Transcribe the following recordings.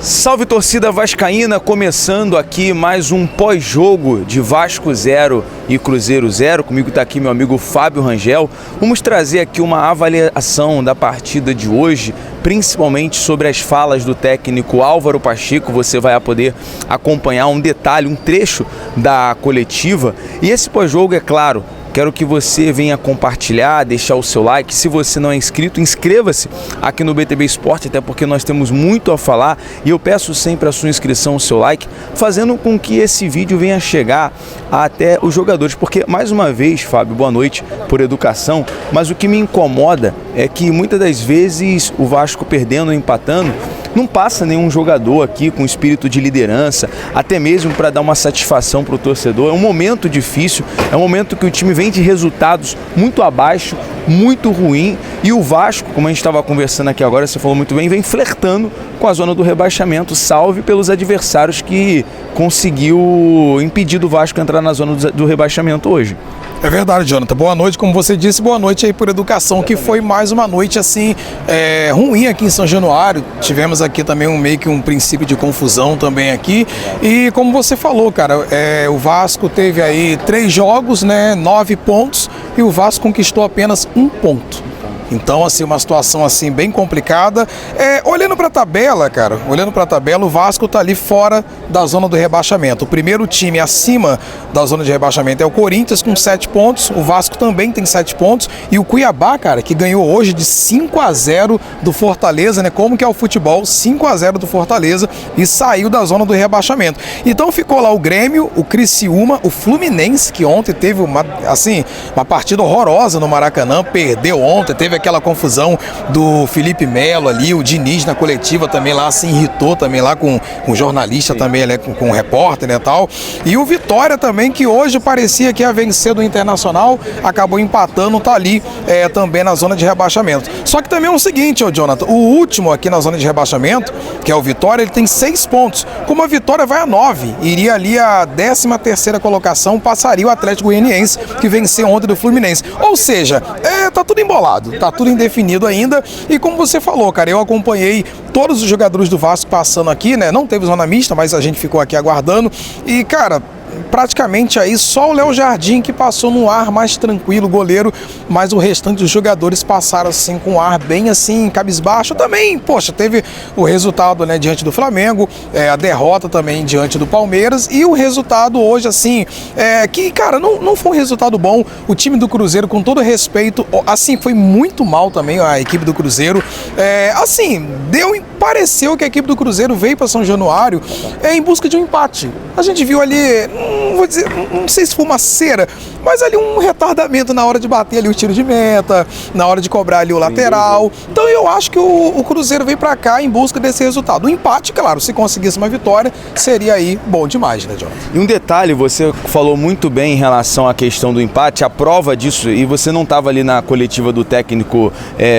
Salve torcida vascaína, começando aqui mais um pós-jogo de Vasco 0 e Cruzeiro 0. Comigo está aqui meu amigo Fábio Rangel. Vamos trazer aqui uma avaliação da partida de hoje, principalmente sobre as falas do técnico Álvaro Pacheco. Você vai poder acompanhar um detalhe, um trecho da coletiva. E esse pós-jogo, é claro, quero que você venha compartilhar, deixar o seu like. Se você não é inscrito, inscreva-se aqui no BTB Esporte, até porque nós temos muito a falar. E eu peço sempre a sua inscrição, o seu like, fazendo com que esse vídeo venha chegar até os jogadores. Porque, mais uma vez, Fábio, boa noite por educação, mas o que me incomoda é que muitas das vezes o Vasco perdendo ou empatando, não passa nenhum jogador aqui com espírito de liderança, até mesmo para dar uma satisfação para o torcedor. É um momento difícil, é um momento que o time vem de resultados muito abaixo, muito ruim, e o Vasco, como a gente estava conversando aqui agora, você falou muito bem, vem flertando com a zona do rebaixamento, salve pelos adversários que conseguiu impedir do Vasco entrar na zona do rebaixamento hoje. É verdade, Jonathan. Boa noite, como você disse, boa noite aí por educação, que foi mais uma noite assim, ruim aqui em São Januário. Tivemos aqui também meio que um princípio de confusão também aqui. E como você falou, cara, o Vasco teve aí 3 jogos, né, 9 pontos, e o Vasco conquistou apenas 1 ponto. Então, assim, uma situação assim bem complicada. Olhando para a tabela, cara, o Vasco tá ali fora da zona do rebaixamento. O primeiro time acima da zona de rebaixamento é o Corinthians com 7 pontos. O Vasco também tem 7 pontos. E o Cuiabá, cara, que ganhou hoje de 5-0 do Fortaleza, né? Como que é o futebol? 5-0 do Fortaleza e saiu da zona do rebaixamento. Então ficou lá o Grêmio, o Criciúma, o Fluminense, que ontem teve uma partida horrorosa no Maracanã, perdeu ontem, teve aquela confusão do Felipe Melo ali, o Diniz na coletiva também lá se irritou também lá com o jornalista também, né, com o repórter, né, tal. E o Vitória também, que hoje parecia que ia vencer do Internacional, acabou empatando, tá ali também na zona de rebaixamento. Só que também é o seguinte, Jonathan, o último aqui na zona de rebaixamento, que é o Vitória, ele tem 6 pontos. Como a Vitória vai a 9, iria ali a 13ª colocação, passaria o Atlético Goianiense, que venceu ontem do Fluminense. Ou seja, tá tudo embolado, tá tudo indefinido ainda. E como você falou, cara, eu acompanhei todos os jogadores do Vasco passando aqui, né? Não teve zona mista, mas a gente ficou aqui aguardando. E, cara, praticamente aí só o Léo Jardim que passou num ar mais tranquilo, goleiro, mas o restante dos jogadores passaram assim com um ar bem assim, cabisbaixo. Também, poxa, teve o resultado, né, diante do Flamengo, a derrota também diante do Palmeiras, e o resultado hoje assim, que, cara, não foi um resultado bom. O time do Cruzeiro, com todo respeito, assim, foi muito mal também a equipe do Cruzeiro, assim, pareceu que a equipe do Cruzeiro veio para São Januário em busca de um empate. A gente viu ali, não sei se fumaceira, mas ali um retardamento na hora de bater ali o tiro de meta, na hora de cobrar ali o lateral. Então eu acho que o Cruzeiro veio para cá em busca desse resultado. O empate, claro, se conseguisse uma vitória, seria aí bom demais, né, Jonathan? E um detalhe, você falou muito bem em relação à questão do empate, a prova disso, e você não estava ali na coletiva do técnico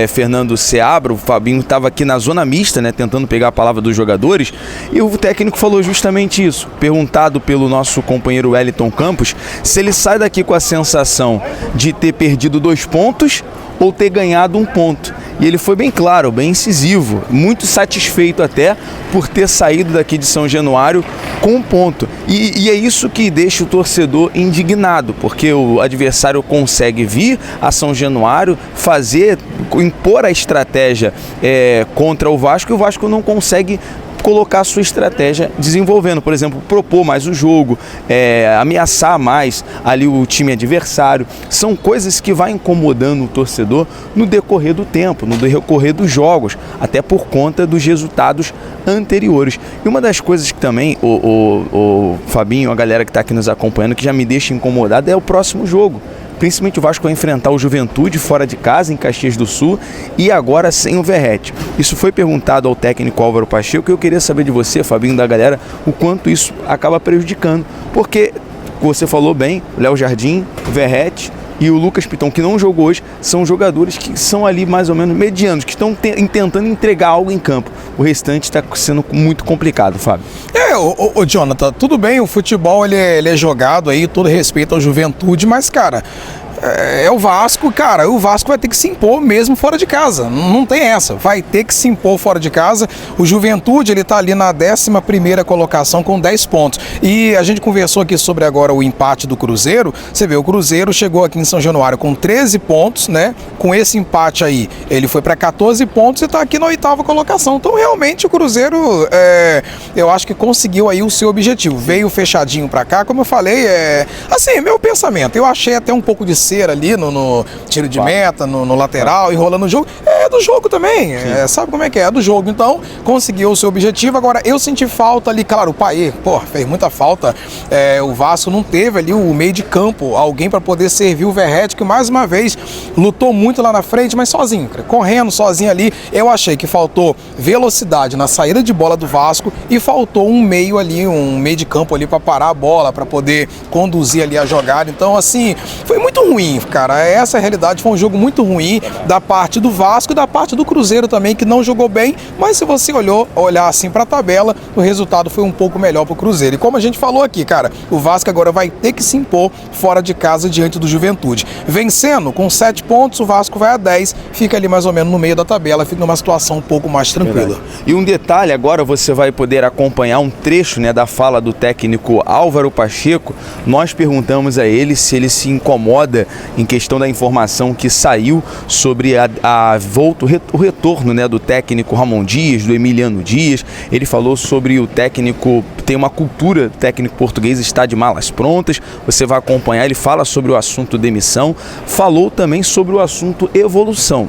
Fernando Seabra, o Fabinho estava aqui na zona mista, né, tentando pegar a palavra dos jogadores, e o técnico falou justamente isso, perguntado pelo nosso companheiro Wellington Campos, se ele sai daqui com a sensação de ter perdido 2 pontos ou ter ganhado 1 ponto. E ele foi bem claro, bem incisivo, muito satisfeito até por ter saído daqui de São Januário com 1 ponto. E é isso que deixa o torcedor indignado, porque o adversário consegue vir a São Januário, impor a estratégia contra o Vasco, e o Vasco não consegue colocar a sua estratégia desenvolvendo, por exemplo, propor mais o jogo, ameaçar mais ali o time adversário. São coisas que vai incomodando o torcedor no decorrer do tempo, no decorrer dos jogos, até por conta dos resultados anteriores. E uma das coisas que também o Fabinho, a galera que está aqui nos acompanhando, que já me deixa incomodado, é o próximo jogo. Principalmente o Vasco vai enfrentar o Juventude fora de casa, em Caxias do Sul, e agora sem o Verratti. Isso foi perguntado ao técnico Álvaro Pacheco, e eu queria saber de você, Fabinho, da galera, o quanto isso acaba prejudicando. Porque, você falou bem, o Léo Jardim, o Verratti e o Lucas Piton, que não jogou hoje, são jogadores que são ali mais ou menos medianos, que estão tentando entregar algo em campo. O restante está sendo muito complicado, Fábio. Jonathan, tudo bem, o futebol ele é jogado aí, todo respeito ao Juventude, mas, cara, é o Vasco, cara, o Vasco vai ter que se impor mesmo fora de casa, não tem essa, vai ter que se impor fora de casa. O Juventude, ele tá ali na 11ª colocação com 10 pontos, e a gente conversou aqui sobre agora o empate do Cruzeiro. Você vê, o Cruzeiro chegou aqui em São Januário com 13 pontos, né, com esse empate aí, ele foi para 14 pontos e tá aqui na 8ª colocação, então realmente o Cruzeiro, eu acho que conseguiu aí o seu objetivo, veio fechadinho para cá, como eu falei, assim, meu pensamento, eu achei até um pouco de cera ali no tiro de meta, no lateral, enrolando o jogo. É do jogo também, sabe como é que é? É do jogo, então conseguiu o seu objetivo. Agora, eu senti falta ali, claro, o Payet, fez muita falta, o Vasco não teve ali o meio de campo, alguém para poder servir o Verratti, que mais uma vez lutou muito lá na frente, mas sozinho, correndo sozinho ali. Eu achei que faltou velocidade na saída de bola do Vasco e faltou um meio ali, um meio de campo ali para parar a bola, para poder conduzir ali a jogada. Então, assim, foi muito ruim, cara. Essa é a realidade, foi um jogo muito ruim da parte do Vasco e da parte do Cruzeiro também, que não jogou bem, mas se você olhar assim para a tabela, o resultado foi um pouco melhor para o Cruzeiro. E como a gente falou aqui, cara, o Vasco agora vai ter que se impor fora de casa diante do Juventude. Vencendo com 7 pontos, o Vasco vai a 10, fica ali mais ou menos no meio da tabela, fica numa situação um pouco mais tranquila. Verdade. E um detalhe, agora você vai poder acompanhar um trecho, né, da fala do técnico Álvaro Pacheco. Nós perguntamos a ele se ele se incomoda em questão da informação que saiu sobre o retorno, né, do técnico Ramon Dias, do Emiliano Dias. Ele falou sobre o técnico, tem uma cultura, o técnico português está de malas prontas. Você vai acompanhar, ele fala sobre o assunto demissão, falou também sobre o assunto evolução.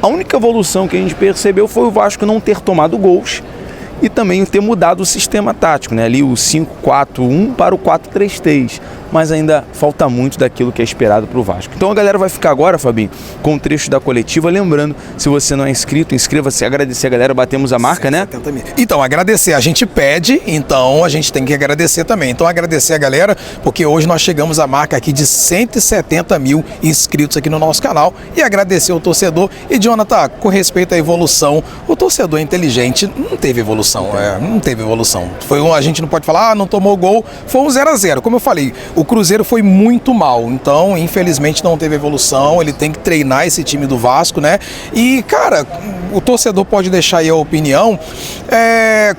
A única evolução que a gente percebeu foi o Vasco não ter tomado gols e também ter mudado o sistema tático, né? Ali o 5-4-1 para o 4-3-3, mas ainda falta muito daquilo que é esperado para o Vasco. Então a galera vai ficar agora, Fabinho, com um trecho da coletiva. Lembrando, se você não é inscrito, inscreva-se. Agradecer a galera, batemos a marca, né? Então, agradecer, a gente pede, então a gente tem que agradecer também. Então agradecer a galera, porque hoje nós chegamos à marca aqui de 170 mil inscritos aqui no nosso canal, e agradecer o torcedor. E Jonathan, com respeito à evolução, o torcedor inteligente não teve evolução, não teve evolução. A gente não pode falar, não tomou gol, foi um 0-0. Como eu falei, o Cruzeiro foi muito mal, então infelizmente não teve evolução. Ele tem que treinar esse time do Vasco, né? E, cara, o torcedor pode deixar aí a opinião,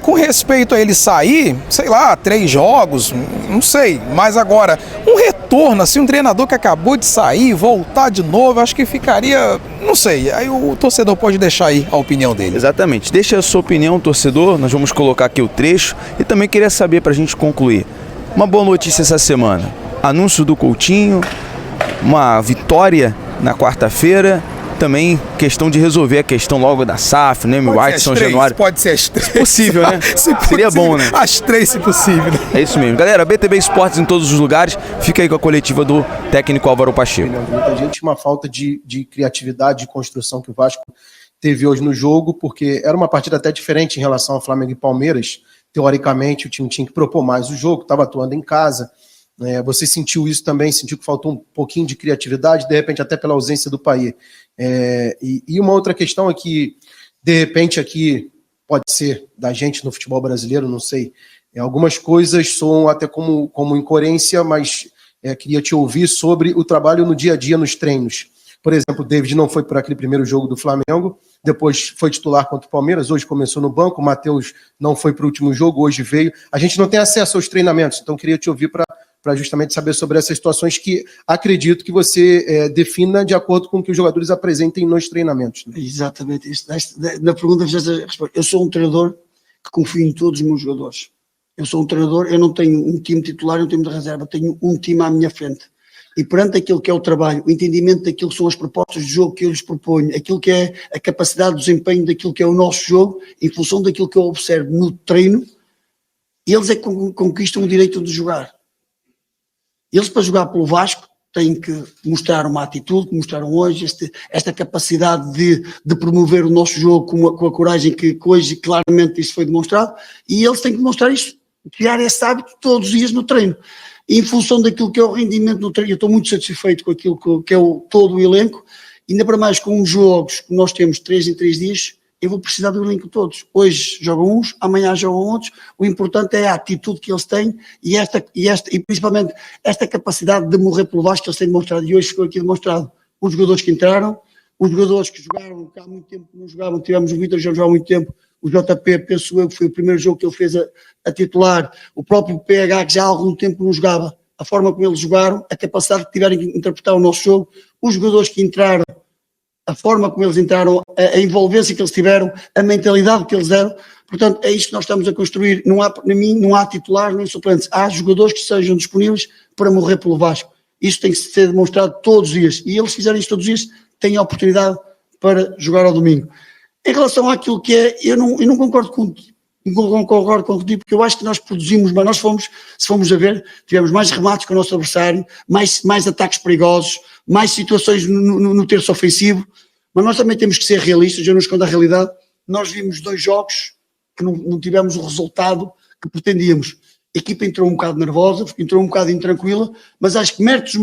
com respeito a ele sair, sei lá, 3 jogos, não sei, mas agora, um retorno, assim, um treinador que acabou de sair, voltar de novo, acho que ficaria, não sei, aí o torcedor pode deixar aí a opinião dele. Exatamente, deixa a sua opinião, torcedor. Nós vamos colocar aqui o trecho e também queria saber, pra gente concluir, uma boa notícia essa semana, anúncio do Coutinho, uma vitória na quarta-feira, também questão de resolver a questão logo da SAF, né? White, São Januário. Pode ser as 3. Possível, né? Seria bom, né? As 3, se possível. É isso mesmo. Galera, BTB Esportes em todos os lugares. Fica aí com a coletiva do técnico Álvaro Pacheco. Muita gente, uma falta de criatividade, de construção que o Vasco teve hoje no jogo, porque era uma partida até diferente em relação ao Flamengo e Palmeiras. Teoricamente, o time tinha que propor mais o jogo, estava atuando em casa. Você sentiu isso também, sentiu que faltou um pouquinho de criatividade, de repente até pela ausência do Payet. E uma outra questão é que, de repente, aqui pode ser da gente no futebol brasileiro, não sei, algumas coisas soam até como incoerência, mas queria te ouvir sobre o trabalho no dia a dia, nos treinos. Por exemplo, o David não foi para aquele primeiro jogo do Flamengo, depois foi titular contra o Palmeiras, hoje começou no banco, o Matheus não foi para o último jogo, hoje veio. A gente não tem acesso aos treinamentos, então queria te ouvir para justamente saber sobre essas situações que acredito que você defina de acordo com o que os jogadores apresentem nos treinamentos. Né? Exatamente. Na pergunta que fizeste a resposta, eu sou um treinador que confio em todos os meus jogadores. Eu sou um treinador, eu não tenho um time titular e um time de reserva, tenho um time à minha frente. E perante aquilo que é o trabalho, o entendimento daquilo que são as propostas de jogo que eu lhes proponho, aquilo que é a capacidade de desempenho daquilo que é o nosso jogo, em função daquilo que eu observo no treino, eles é que conquistam o direito de jogar. Eles, para jogar pelo Vasco, têm que mostrar uma atitude, que mostraram hoje, esta capacidade de promover o nosso jogo com a coragem que hoje claramente isso foi demonstrado, e eles têm que demonstrar isso, criar esse hábito todos os dias no treino. Em função daquilo que é o rendimento no treino, eu estou muito satisfeito com aquilo que é todo o elenco, ainda para mais com os jogos que nós temos 3 em 3 dias, eu vou precisar do elenco todos. Hoje jogam uns, amanhã jogam outros. O importante é a atitude que eles têm e principalmente esta capacidade de morrer pelo Vasco que eles têm demonstrado. E hoje ficou aqui demonstrado. Os jogadores que entraram, os jogadores que jogaram, que há muito tempo que não jogavam, tivemos o Vítor já jogou há muito tempo, o JP, penso eu, que foi o primeiro jogo que ele fez a titular, o próprio PH, que já há algum tempo não jogava, a forma como eles jogaram, a capacidade que tiveram de interpretar o nosso jogo, os jogadores que entraram, a forma como eles entraram, a envolvência que eles tiveram, a mentalidade que eles deram. Portanto, é isto que nós estamos a construir. Não há, para mim, não há titulares nem suplentes. Há jogadores que sejam disponíveis para morrer pelo Vasco. Isto tem que ser demonstrado todos os dias. E eles fizerem isto todos os dias, têm a oportunidade para jogar ao domingo. Em relação àquilo que é, eu não concordo contigo, porque eu acho que nós produzimos, mas nós fomos, se formos a ver, tivemos mais remates que o nosso adversário, mais ataques perigosos, mais situações no terço ofensivo, mas nós também temos que ser realistas, eu não escondo a realidade. Nós vimos 2 jogos que não tivemos o resultado que pretendíamos. A equipa entrou um bocado nervosa, entrou um bocado intranquila, mas acho que méritos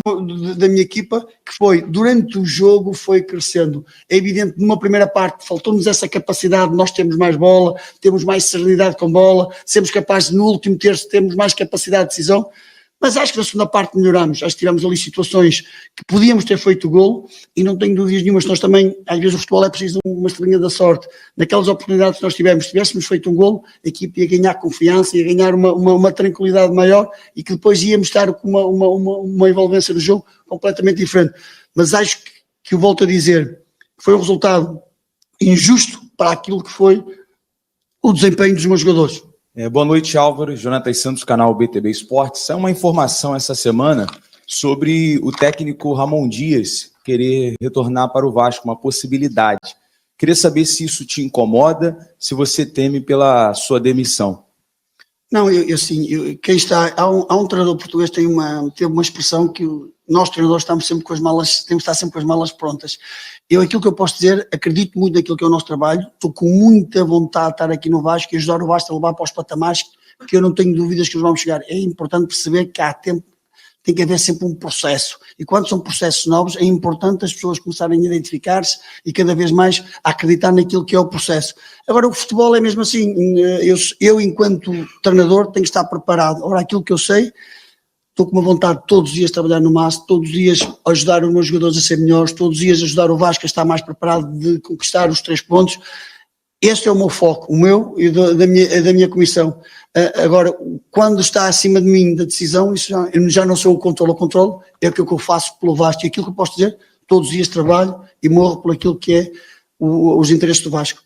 da minha equipa, que foi, durante o jogo, foi crescendo. É evidente, numa primeira parte, faltou-nos essa capacidade, nós temos mais bola, temos mais serenidade com bola, sermos capazes, no último terço, termos mais capacidade de decisão, mas acho que na segunda parte melhoramos, acho que tivemos ali situações que podíamos ter feito o golo, e não tenho dúvidas nenhumas, nós também, às vezes o futebol é preciso uma estrelinha da sorte, naquelas oportunidades que nós tivemos, se tivéssemos feito um golo, a equipe ia ganhar confiança, ia ganhar uma tranquilidade maior, e que depois íamos estar com uma envolvência do jogo completamente diferente, mas acho que eu volto a dizer, que foi um resultado injusto para aquilo que foi o desempenho dos meus jogadores. Boa noite, Álvaro. Jonathan Santos, canal BTB Esportes. É uma informação essa semana sobre o técnico Ramon Dias querer retornar para o Vasco, uma possibilidade. Queria saber se isso te incomoda, se você teme pela sua demissão. Não, quem está, há um treinador português que teve uma expressão que nós treinadores temos de estar sempre com as malas prontas. Aquilo que eu posso dizer, acredito muito naquilo que é o nosso trabalho, estou com muita vontade de estar aqui no Vasco e ajudar o Vasco a levar para os patamares que eu não tenho dúvidas que eles vão chegar. É importante perceber que há tempo, tem que haver sempre um processo, e quando são processos novos é importante as pessoas começarem a identificar-se e cada vez mais a acreditar naquilo que é o processo. Agora o futebol é mesmo assim, eu enquanto treinador tenho que estar preparado. Ora, aquilo que eu sei, estou com uma vontade de todos os dias trabalhar no máximo, todos os dias ajudar os meus jogadores a ser melhores, todos os dias ajudar o Vasco a estar mais preparado de conquistar os 3 pontos. Este é o meu foco, o meu e da minha comissão. Agora, quando está acima de mim da decisão, isso eu já não sou o controle, é aquilo que eu faço pelo Vasco. E aquilo que eu posso dizer, todos os dias trabalho e morro por aquilo que é os interesses do Vasco.